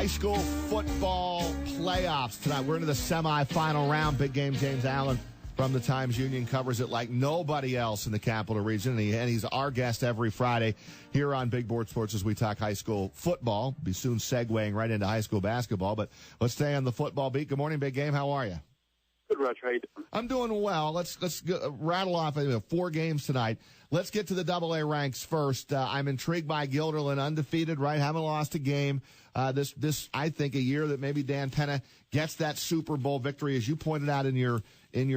High school football playoffs tonight. We're into the semifinal round. Big game, James Allen from the Times-Union covers it like nobody else in the Capital Region, and he's our guest every Friday here on Big Board Sports as we talk high school football. Be soon segueing right into high school basketball, but let's stay on the football beat. Good morning, Big Game. How are you? Good, Rich. How you doing? I'm doing well. Let's rattle off 4 games tonight. Let's get to the AA ranks first. I'm intrigued by Guilderland, undefeated, right? Haven't lost a game. This I think a year that maybe Dan Penna gets that Super Bowl victory, as you pointed out in your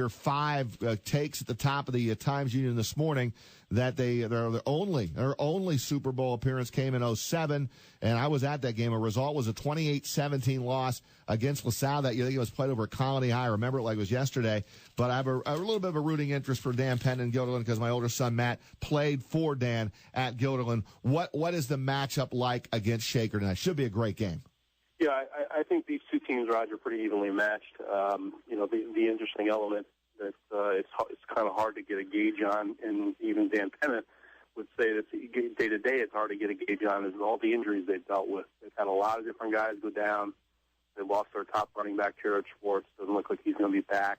5 takes at the top of the Times-Union this morning, that their only Super Bowl appearance came in 2007, and I was at that game. The result was a 28-17 loss against LaSalle that year. I think it was played over at Colony High. I remember it like it was yesterday. But I have a little bit of a rooting interest for Dan Penna and Guilderland because my older son Matt played for Dan at Guilderland. What is the matchup like against Shaker tonight? Should be a great game. Yeah, I think these two teams, Roger, are pretty evenly matched. The interesting element that it's kind of hard to get a gauge on, and even Dan Penna would say that day to day it's hard to get a gauge on, is all the injuries they've dealt with. They've had a lot of different guys go down. They lost their top running back, Jared Schwartz. Doesn't look like he's going to be back.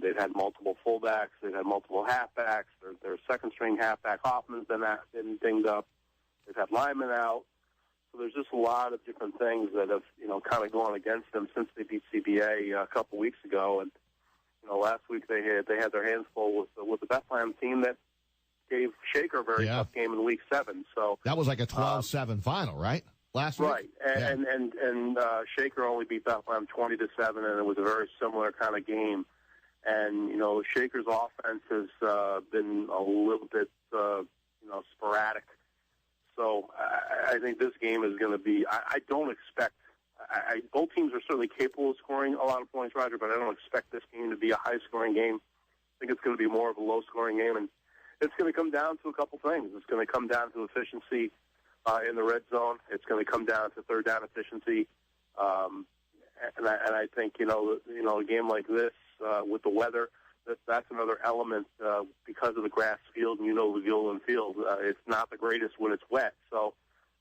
They've had multiple fullbacks. They've had multiple halfbacks. Their second-string halfback, Hoffman's been dinged up. They've had linemen out. So there's just a lot of different things that have, kind of gone against them since they beat CBA a couple weeks ago. And, last week they had their hands full with the Bethlehem team that gave Shaker a very tough game in week 7. So that was like a 12-7 final, right? Last week? Right. And Shaker only beat Bethlehem 20-7, and it was a very similar kind of game. And, Shaker's offense has been a little bit, sporadic. So I think this game is going to be, I don't expect, both teams are certainly capable of scoring a lot of points, Roger, but I don't expect this game to be a high-scoring game. I think it's going to be more of a low-scoring game, and it's going to come down to a couple things. It's going to come down to efficiency in the red zone. It's going to come down to third down efficiency. And I think, a game like this with the weather, that's another element because of the grass field, and the Guilderland field. It's not the greatest when it's wet. So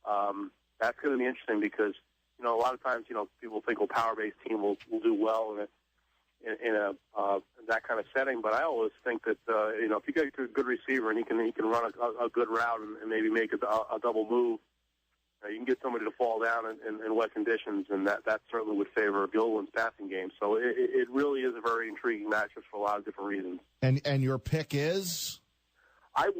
that's going to be interesting because, a lot of times, people think, power-based team will do well in that kind of setting. But I always think that, if you get a good receiver and he can run a good route and maybe make a double move, you can get somebody to fall down in wet conditions, and that certainly would favor Guilderland's passing game. So it really is a very intriguing matchup for a lot of different reasons. And your pick is? I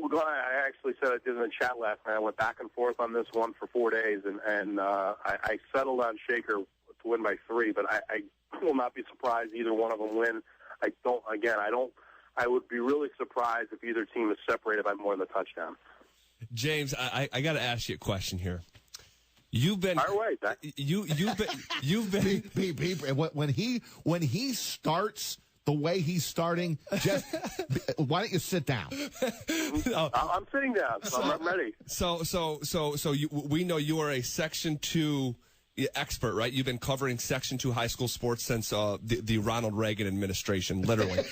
actually said I did in the chat last night. I went back and forth on this one for 4 days, and I settled on Shaker to win by 3, but I will not be surprised either one of them win. I would be really surprised if either team is separated by more than a touchdown. James, I got to ask you a question here. You've been you've been when he starts the way he's starting, just why don't you sit down? I'm sitting down. So I'm ready. So we know you are a Section 2 expert, right? You've been covering Section 2 high school sports since the Ronald Reagan administration, literally.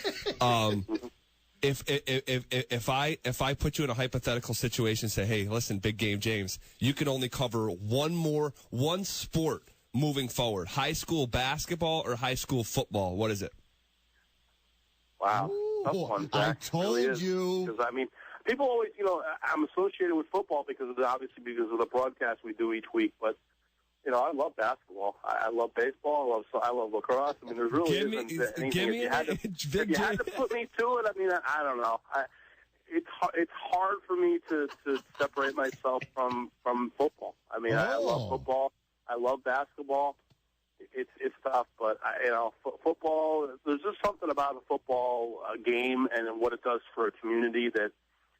If I put you in a hypothetical situation and say, hey, listen, Big Game James, you can only cover one sport moving forward, high school basketball or high school football, what is it? Wow. Tough one, I told you. Because, people always, I'm associated with football because of the broadcast we do each week, but I love basketball. I love baseball. I love lacrosse. There's really isn't anything. If you had to put me to it, I don't know. It's hard for me to separate myself from football. I love football. I love basketball. It's tough, but football. There's just something about a football game and what it does for a community that,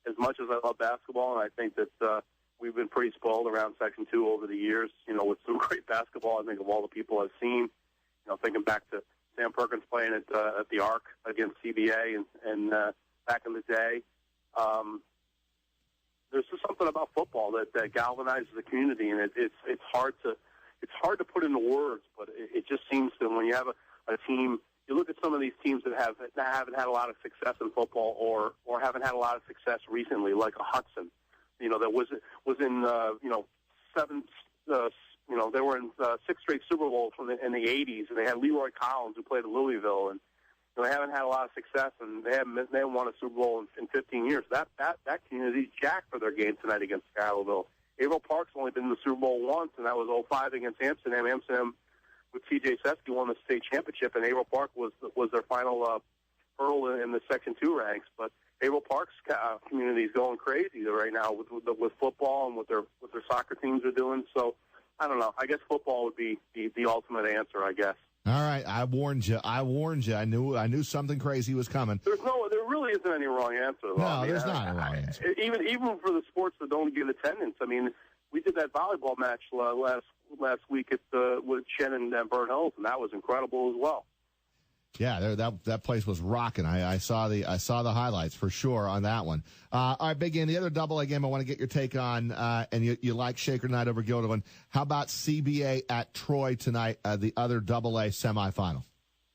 as much as I love basketball, and I think that. We've been pretty spoiled around Section 2 over the years, with some great basketball. I think of all the people I've seen, thinking back to Sam Perkins playing at the Arc against CBA and back in the day. There's just something about football that galvanizes the community, and it's hard to put into words, but it just seems to, when you have a team, you look at some of these teams that haven't had a lot of success in football or haven't had a lot of success recently, like a Hudson. That was in 7 they were in 6 straight Super Bowls in the 80s, and they had Leroy Collins, who played at Louisville, and they haven't had a lot of success, and they haven't won a Super Bowl in 15 years. That community's jacked for their game tonight against Schuylerville. Averill Park's only been in the Super Bowl once, and that was 2005 against Amsterdam. Amsterdam, with T.J. Sesky, won the state championship, and Averill Park was their final hurdle in the Section 2 ranks. But Averill Park's community is going crazy right now with football and what their soccer teams are doing. So I don't know. I guess football would be the ultimate answer, I guess. All right, I warned you. I knew something crazy was coming. There really isn't any wrong answer, though. No, there's not a wrong answer. Even for the sports that don't give attendance. I mean, we did that volleyball match last week with Shannon and Burnt Hills, and that was incredible as well. Yeah, that place was rocking. I saw the highlights for sure on that one. All right, Big Game. The other double A game I want to get your take on, and you like Shaker night over Guilderland. How about CBA at Troy tonight, the other double A semifinal?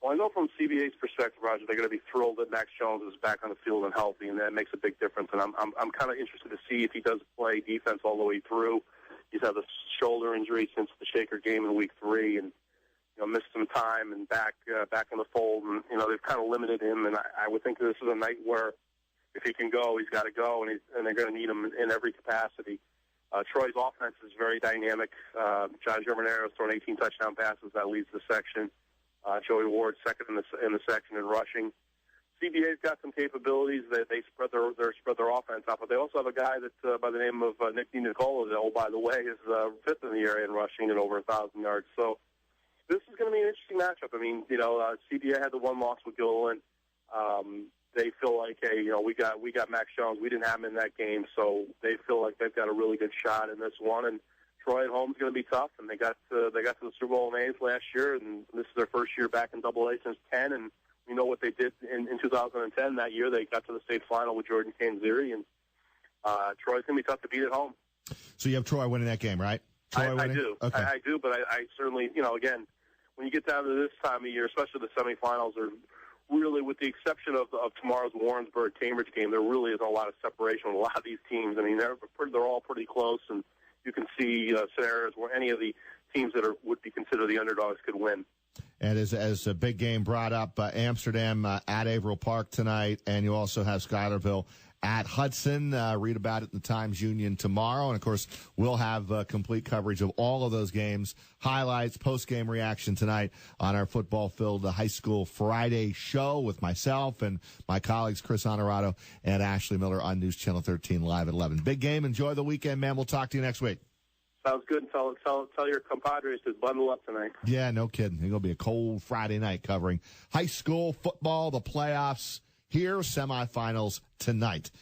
Well, I know from CBA's perspective, Roger, they're going to be thrilled that Max Jones is back on the field and healthy, and that makes a big difference. And I'm kind of interested to see if he does play defense all the way through. He's had a shoulder injury since the Shaker game in week 3, and missed some time and back in the fold, and they've kind of limited him. And I would think this is a night where if he can go, he's got to go, and they're going to need him in every capacity. Troy's offense is very dynamic. John Germanero has thrown 18 touchdown passes. That leads the section. Joey Ward second in the section in rushing. CBA's got some capabilities that they spread their offense out, but they also have a guy that by the name of Nick DiNicola, that, oh by the way, is 5th in the area in rushing and over 1,000 yards. So this is going to be an interesting matchup. I mean, CBA had the one loss with Gilliland. They feel like, hey, we got Max Jones. We didn't have him in that game, so they feel like they've got a really good shot in this one. And Troy at home is going to be tough. And they got to the Super Bowl in A's last year, and this is their first year back in Double A since 10. And we know what they did in 2010. That year they got to the state final with Jordan Canzeri, and Troy's going to be tough to beat at home. So you have Troy winning that game, right? I do. Okay. I do, but I certainly, again, when you get down to this time of year, especially the semifinals, are really, with the exception of tomorrow's Warrensburg-Cambridge game, there really isn't a lot of separation with a lot of these teams. I mean, they're all pretty close, and you can see scenarios where any of the teams that would be considered the underdogs could win. And as a big game brought up, Amsterdam at Averill Park tonight, and you also have Schuylerville at Hudson. Read about it in the Times-Union tomorrow. And, of course, we'll have complete coverage of all of those games, highlights, post-game reaction tonight on our football-filled high school Friday show with myself and my colleagues Chris Honorato and Ashley Miller on News Channel 13 live at 11. Big game. Enjoy the weekend, man. We'll talk to you next week. Sounds good. Tell your compadres to bundle up tonight. Yeah, no kidding. It's going to be a cold Friday night covering high school football, the playoffs here, semifinals tonight.